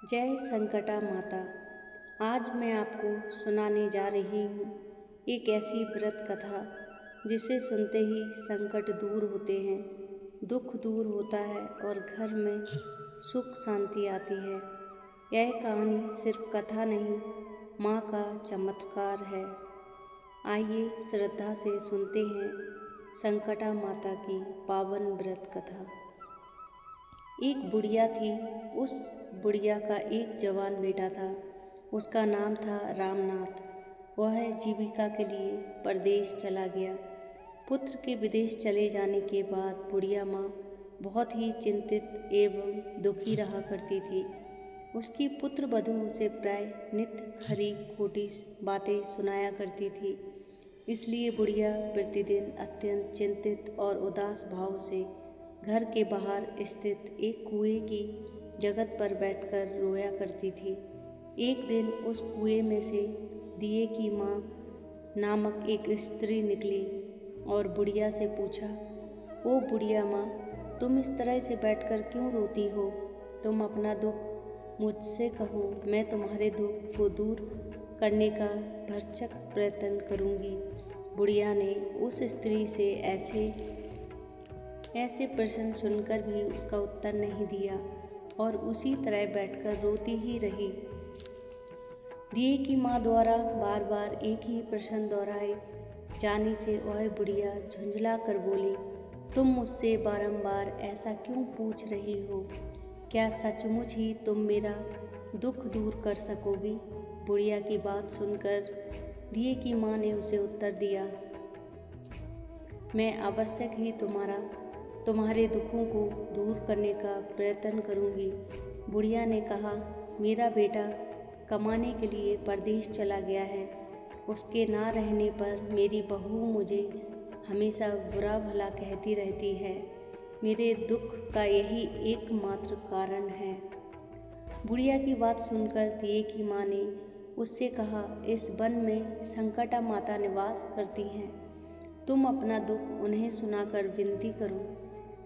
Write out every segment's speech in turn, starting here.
जय संकटा माता। आज मैं आपको सुनाने जा रही हूँ एक ऐसी व्रत कथा जिसे सुनते ही संकट दूर होते हैं, दुख दूर होता है और घर में सुख शांति आती है। यह कहानी सिर्फ कथा नहीं, माँ का चमत्कार है। आइए श्रद्धा से सुनते हैं संकटा माता की पावन व्रत कथा। एक बुढ़िया थी। उस बुढ़िया का एक जवान बेटा था। उसका नाम था रामनाथ। वह जीविका के लिए परदेश चला गया। पुत्र के विदेश चले जाने के बाद बुढ़िया माँ बहुत ही चिंतित एवं दुखी रहा करती थी। उसकी पुत्र वधू उसे प्राय नित्य खरी खोटी बातें सुनाया करती थी। इसलिए बुढ़िया प्रतिदिन अत्यंत चिंतित और उदास भाव से घर के बाहर स्थित एक कुएं की जगत पर बैठकर रोया करती थी। एक दिन उस कुएं में से दिए की माँ नामक एक स्त्री निकली और बुढ़िया से पूछा, ओ बुढ़िया माँ, तुम इस तरह से बैठकर क्यों रोती हो? तुम अपना दुख मुझसे कहो, मैं तुम्हारे दुख को दूर करने का भरसक प्रयत्न करूँगी। बुढ़िया ने उस स्त्री से ऐसे प्रश्न सुनकर भी उसका उत्तर नहीं दिया और उसी तरह बैठकर रोती ही रही। दिए की माँ द्वारा बार बार एक ही प्रश्न दोहराए जाने से वह बुढ़िया झुंझला कर बोली, तुम मुझसे बारंबार ऐसा क्यों पूछ रही हो? क्या सचमुच ही तुम मेरा दुख दूर कर सकोगी? बुढ़िया की बात सुनकर दिए की माँ ने उसे उत्तर दिया, मैं अवश्य ही तुम्हारे दुखों को दूर करने का प्रयत्न करूंगी। बुढ़िया ने कहा, मेरा बेटा कमाने के लिए परदेश चला गया है। उसके ना रहने पर मेरी बहू मुझे हमेशा बुरा भला कहती रहती है। मेरे दुख का यही एकमात्र कारण है। बुढ़िया की बात सुनकर दिए की माँ ने उससे कहा, इस वन में संकटा माता निवास करती हैं। तुम अपना दुख उन्हें सुनाकर विनती करो।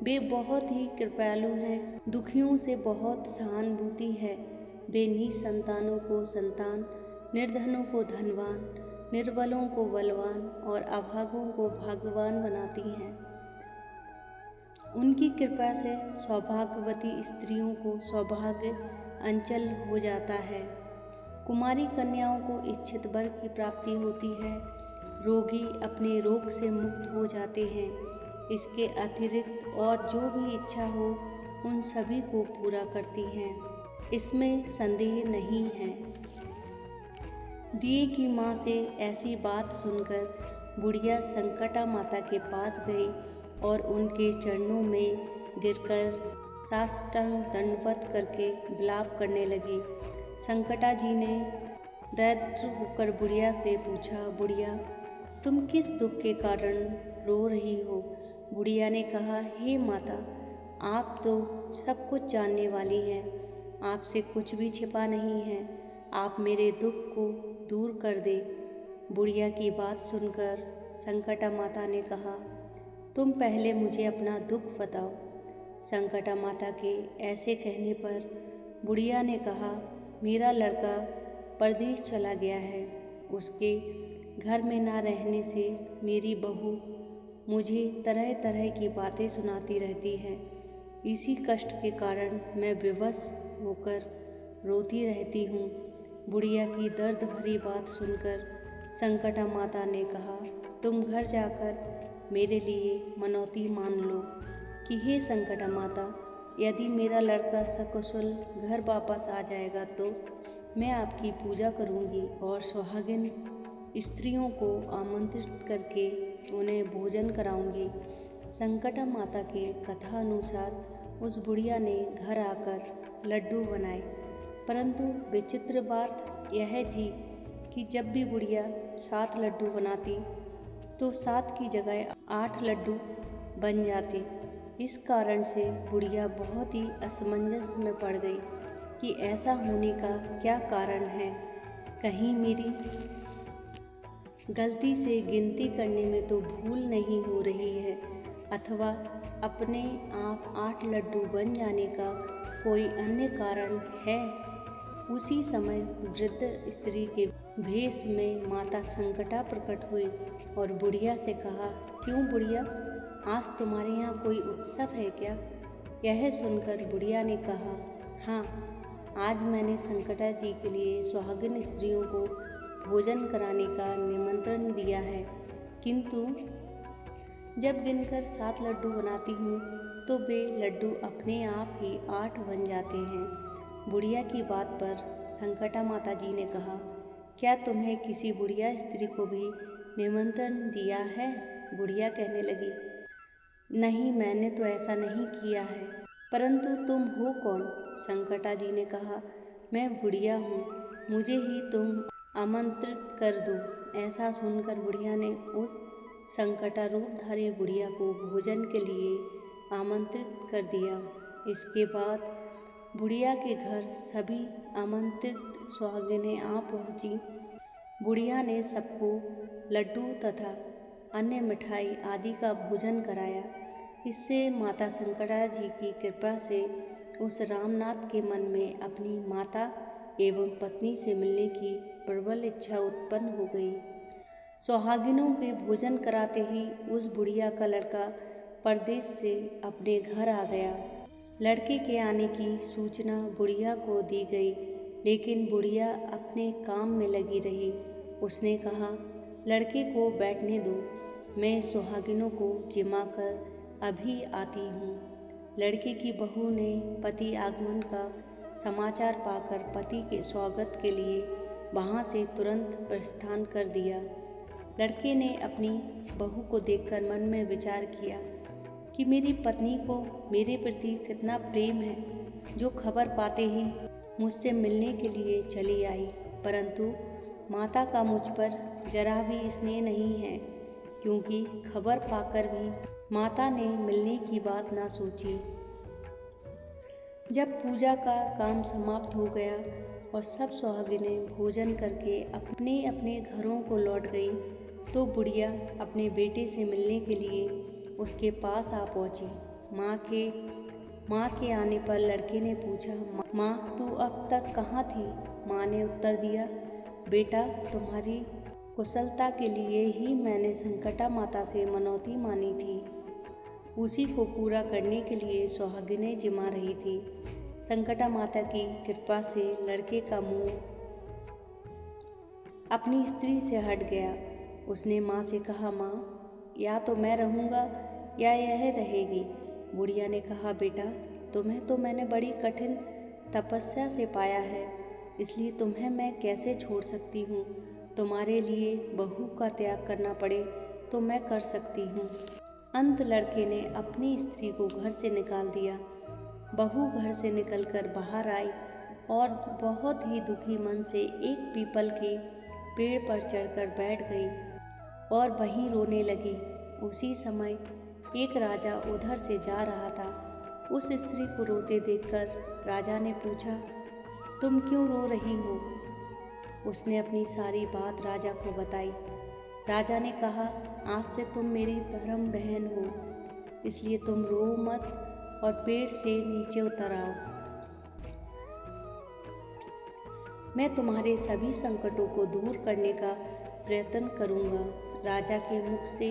वे बहुत ही कृपालु हैं, दुखियों से बहुत सहानुभूति है। वे निसंतानों को संतान, निर्धनों को धनवान, निर्बलों को बलवान और अभागों को भाग्यवान बनाती हैं। उनकी कृपा से सौभाग्यवती स्त्रियों को सौभाग्य अंचल हो जाता है। कुमारी कन्याओं को इच्छित वर की प्राप्ति होती है। रोगी अपने रोग से मुक्त हो जाते हैं। इसके अतिरिक्त और जो भी इच्छा हो उन सभी को पूरा करती हैं। इसमें संदेह नहीं है। दिए की माँ से ऐसी बात सुनकर बुढ़िया संकटा माता के पास गई और उनके चरणों में गिरकर साष्टांग दंडवत करके विलाप करने लगी। संकटा जी ने दरिद्र होकर बुढ़िया से पूछा, बुढ़िया, तुम किस दुख के कारण रो रही हो? बुढ़िया ने कहा, हे माता, आप तो सब कुछ जानने वाली हैं। आपसे कुछ भी छिपा नहीं है। आप मेरे दुख को दूर कर दे। बुढ़िया की बात सुनकर संकटा माता ने कहा, तुम पहले मुझे अपना दुख बताओ। संकटा माता के ऐसे कहने पर बुढ़िया ने कहा, मेरा लड़का परदेश चला गया है। उसके घर में ना रहने से मेरी बहू मुझे तरह तरह की बातें सुनाती रहती है। इसी कष्ट के कारण मैं विवश होकर रोती रहती हूँ। बुढ़िया की दर्द भरी बात सुनकर संकटा माता ने कहा, तुम घर जाकर मेरे लिए मनौती मान लो कि हे संकटा माता, यदि मेरा लड़का सकुशल घर वापस आ जाएगा तो मैं आपकी पूजा करूँगी और सुहागिन स्त्रियों को आमंत्रित करके उन्हें भोजन कराऊंगी। संकटा माता के कथा अनुसार उस बुढ़िया ने घर आकर लड्डू बनाए, परंतु विचित्र बात यह थी कि जब भी बुढ़िया 7 लड्डू बनाती तो 7 की जगह 8 लड्डू बन जाते। इस कारण से बुढ़िया बहुत ही असमंजस में पड़ गई कि ऐसा होने का क्या कारण है। कहीं मेरी गलती से गिनती करने में तो भूल नहीं हो रही है, अथवा अपने आप 8 लड्डू बन जाने का कोई अन्य कारण है। उसी समय वृद्ध स्त्री के भेष में माता संकटा प्रकट हुई और बुढ़िया से कहा, क्यों बुढ़िया, आज तुम्हारे यहाँ कोई उत्सव है क्या? यह सुनकर बुढ़िया ने कहा, हाँ, आज मैंने संकटा जी के लिए सुहागिन स्त्रियों को भोजन कराने का निमंत्रण दिया है, किंतु जब गिनकर 7 लड्डू बनाती हूँ तो वे लड्डू अपने आप ही 8 बन जाते हैं। बुढ़िया की बात पर संकटा माता जी ने कहा, क्या तुम्हें किसी बुढ़िया स्त्री को भी निमंत्रण दिया है? बुढ़िया कहने लगी, नहीं, मैंने तो ऐसा नहीं किया है। परंतु तुम हो कौन? संकटा जी ने कहा, मैं बुढ़िया हूँ, मुझे ही तुम आमंत्रित कर दो। ऐसा सुनकर बुढ़िया ने उस संकटा रूपधारी बुढ़िया को भोजन के लिए आमंत्रित कर दिया। इसके बाद बुढ़िया के घर सभी आमंत्रित सुहागिनें आ पहुँची। बुढ़िया ने सबको लड्डू तथा अन्य मिठाई आदि का भोजन कराया। इससे माता संकटा जी की कृपा से उस रामनाथ के मन में अपनी माता एवं पत्नी से मिलने की प्रबल इच्छा उत्पन्न हो गई। सुहागिनों के भोजन कराते ही उस बुढ़िया का लड़का परदेश से अपने घर आ गया। लड़के के आने की सूचना बुढ़िया को दी गई, लेकिन बुढ़िया अपने काम में लगी रही। उसने कहा, लड़के को बैठने दो, मैं सुहागिनों को जिमा कर अभी आती हूँ। लड़के की बहू ने पति आगमन का समाचार पाकर पति के स्वागत के लिए वहाँ से तुरंत प्रस्थान कर दिया। लड़के ने अपनी बहू को देखकर मन में विचार किया कि मेरी पत्नी को मेरे प्रति कितना प्रेम है, जो खबर पाते ही मुझसे मिलने के लिए चली आई। परंतु माता का मुझ पर जरा भी स्नेह नहीं है, क्योंकि खबर पाकर भी माता ने मिलने की बात ना सोची। जब पूजा का काम समाप्त हो गया और सब सुहागिनें भोजन करके अपने अपने घरों को लौट गई, तो बुढ़िया अपने बेटे से मिलने के लिए उसके पास आ पहुंची। माँ के आने पर लड़के ने पूछा, माँ, तू अब तक कहाँ थी? माँ ने उत्तर दिया, बेटा, तुम्हारी कुशलता के लिए ही मैंने संकटा माता से मनौती मानी थी। उसी को पूरा करने के लिए सुहागिनें जिमा रही थी। संकटा माता की कृपा से लड़के का मुंह अपनी स्त्री से हट गया। उसने माँ से कहा, माँ, या तो मैं रहूँगा या यह रहेगी। बुढ़िया ने कहा, बेटा, तुम्हें तो मैंने बड़ी कठिन तपस्या से पाया है, इसलिए तुम्हें मैं कैसे छोड़ सकती हूँ। तुम्हारे लिए बहू का त्याग करना पड़े तो मैं कर सकती हूँ। अंत लड़के ने अपनी स्त्री को घर से निकाल दिया। बहू घर से निकलकर बाहर आई और बहुत ही दुखी मन से एक पीपल के पेड़ पर चढ़कर बैठ गई और वहीं रोने लगी। उसी समय एक राजा उधर से जा रहा था। उस स्त्री को रोते देखकर राजा ने पूछा, तुम क्यों रो रही हो? उसने अपनी सारी बात राजा को बताई। राजा ने कहा, आज से तुम मेरी धर्म बहन हो, इसलिए तुम रो मत और पेड़ से नीचे उतर आओ। मैं तुम्हारे सभी संकटों को दूर करने का प्रयत्न करूंगा। राजा के मुख से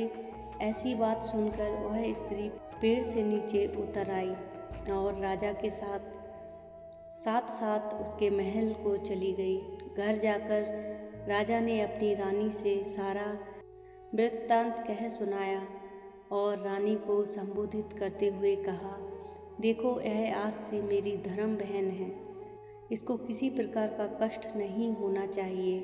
ऐसी बात सुनकर वह स्त्री पेड़ से नीचे उतर आई और राजा के साथ साथ उसके महल को चली गई। घर जाकर राजा ने अपनी रानी से सारा वृत्तांत कह सुनाया और रानी को संबोधित करते हुए कहा, देखो, यह आज से मेरी धर्म बहन है, इसको किसी प्रकार का कष्ट नहीं होना चाहिए।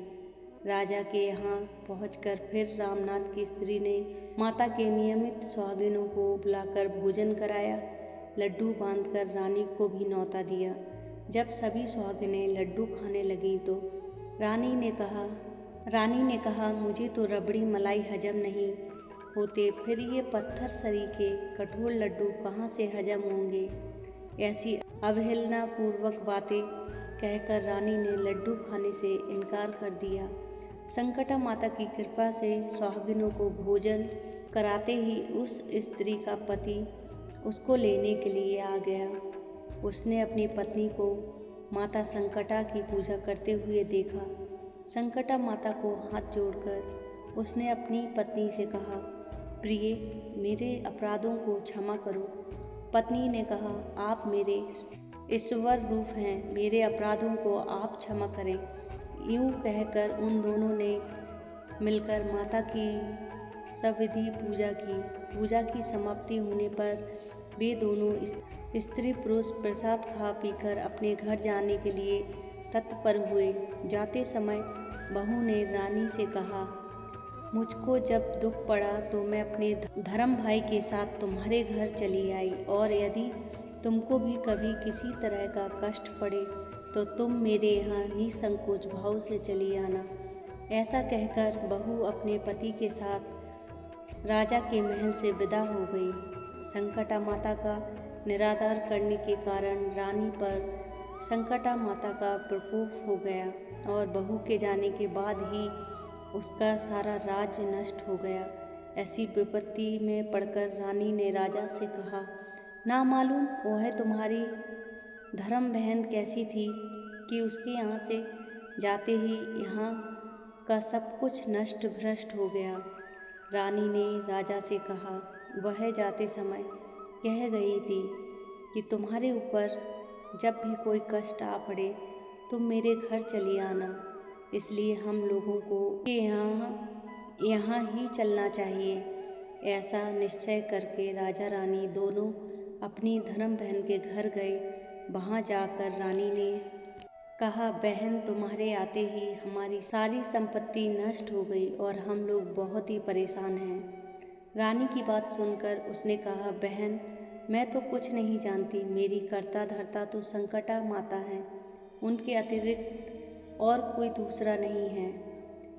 राजा के यहाँ पहुंचकर फिर रामनाथ की स्त्री ने माता के नियमित सुहागिनों को बुलाकर भोजन कराया। लड्डू बांधकर रानी को भी न्योता दिया। जब सभी सुहागिनें लड्डू खाने लगी तो रानी ने कहा, मुझे तो रबड़ी मलाई हजम नहीं होते, फिर ये पत्थर सरीखे कठोर लड्डू कहाँ से हजम होंगे। ऐसी अवहेलना पूर्वक बातें कहकर रानी ने लड्डू खाने से इनकार कर दिया। संकटा माता की कृपा से सुहागिनों को भोजन कराते ही उस स्त्री का पति उसको लेने के लिए आ गया। उसने अपनी पत्नी को माता संकटा की पूजा करते हुए देखा। संकटा माता को हाथ जोड़कर उसने अपनी पत्नी से कहा, प्रिय, मेरे अपराधों को क्षमा करो। पत्नी ने कहा, आप मेरे ईश्वर रूप हैं, मेरे अपराधों को आप क्षमा करें। यूँ कहकर उन दोनों ने मिलकर माता की सविधि पूजा की। पूजा की समाप्ति होने पर वे दोनों स्त्री पुरुष प्रसाद खा पीकर अपने घर जाने के लिए तत्पर हुए। जाते समय बहू ने रानी से कहा, मुझको जब दुख पड़ा तो मैं अपने धर्म भाई के साथ तुम्हारे घर चली आई, और यदि तुमको भी कभी किसी तरह का कष्ट पड़े तो तुम मेरे यहाँ निसंकोच भाव से चली आना। ऐसा कहकर बहू अपने पति के साथ राजा के महल से विदा हो गई। संकटा माता का निरादर करने के कारण रानी पर संकटा माता का प्रकोप हो गया और बहू के जाने के बाद ही उसका सारा राज्य नष्ट हो गया। ऐसी विपत्ति में पड़कर रानी ने राजा से कहा, ना मालूम वह तुम्हारी धर्म बहन कैसी थी कि उसके यहाँ से जाते ही यहाँ का सब कुछ नष्ट भ्रष्ट हो गया। रानी ने राजा से कहा, वह जाते समय कह गई थी कि तुम्हारे ऊपर जब भी कोई कष्ट आ पड़े तुम मेरे घर चली आना, इसलिए हम लोगों को यहाँ ही चलना चाहिए। ऐसा निश्चय करके राजा रानी दोनों अपनी धर्म बहन के घर गए। वहाँ जाकर रानी ने कहा, बहन, तुम्हारे आते ही हमारी सारी संपत्ति नष्ट हो गई और हम लोग बहुत ही परेशान हैं। रानी की बात सुनकर उसने कहा, बहन, मैं तो कुछ नहीं जानती, मेरी कर्ता धर्ता तो संकटा माता है, उनके अतिरिक्त और कोई दूसरा नहीं है।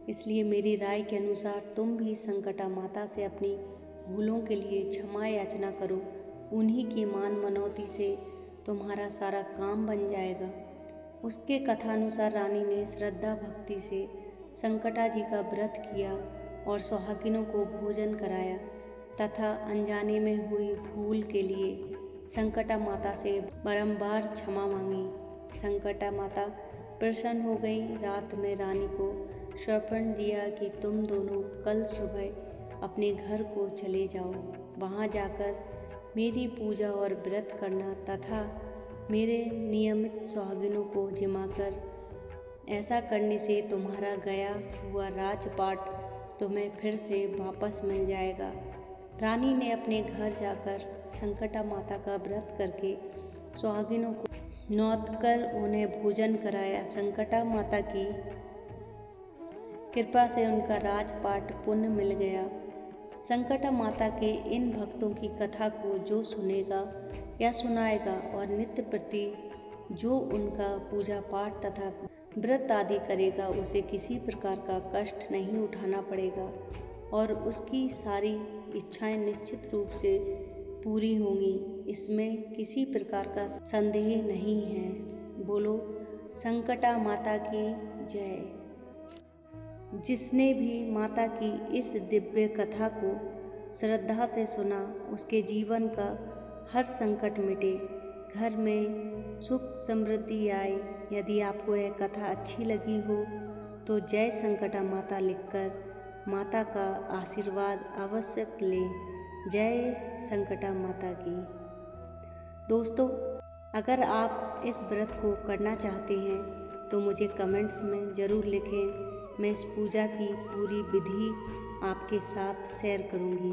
इसलिए मेरी राय के अनुसार तुम भी संकटा माता से अपनी भूलों के लिए क्षमा याचना करो। उन्हीं की मान मनौती से तुम्हारा सारा काम बन जाएगा। उसके कथानुसार रानी ने श्रद्धा भक्ति से संकटा जी का व्रत किया और सुहागिनों को भोजन कराया तथा अनजाने में हुई भूल के लिए संकटा माता से बारंबार क्षमा मांगी। संकटा माता प्रसन्न हो गई। रात में रानी को श्रापण दिया कि तुम दोनों कल सुबह अपने घर को चले जाओ, वहाँ जाकर मेरी पूजा और व्रत करना तथा मेरे नियमित सुहागिनों को जिमाकर, ऐसा करने से तुम्हारा गया हुआ राजपाट तुम्हें फिर से वापस मिल जाएगा। रानी ने अपने घर जाकर संकटा माता का व्रत करके सुहागिनों को नौत कर उन्हें भोजन कराया। संकटा माता की कृपा से उनका राजपाट पुण्य मिल गया। संकटा माता के इन भक्तों की कथा को जो सुनेगा या सुनाएगा और नित्य प्रति जो उनका पूजा पाठ तथा व्रत आदि करेगा, उसे किसी प्रकार का कष्ट नहीं उठाना पड़ेगा और उसकी सारी इच्छाएं निश्चित रूप से पूरी होंगी। इसमें किसी प्रकार का संदेह नहीं है। बोलो संकटा माता की जय। जिसने भी माता की इस दिव्य कथा को श्रद्धा से सुना, उसके जीवन का हर संकट मिटे, घर में सुख समृद्धि आए। यदि आपको यह कथा अच्छी लगी हो तो जय संकटा माता लिखकर माता का आशीर्वाद अवश्य लें। जय संकटा माता की। दोस्तों, अगर आप इस व्रत को करना चाहते हैं तो मुझे कमेंट्स में ज़रूर लिखें। मैं इस पूजा की पूरी विधि आपके साथ शेयर करूंगी।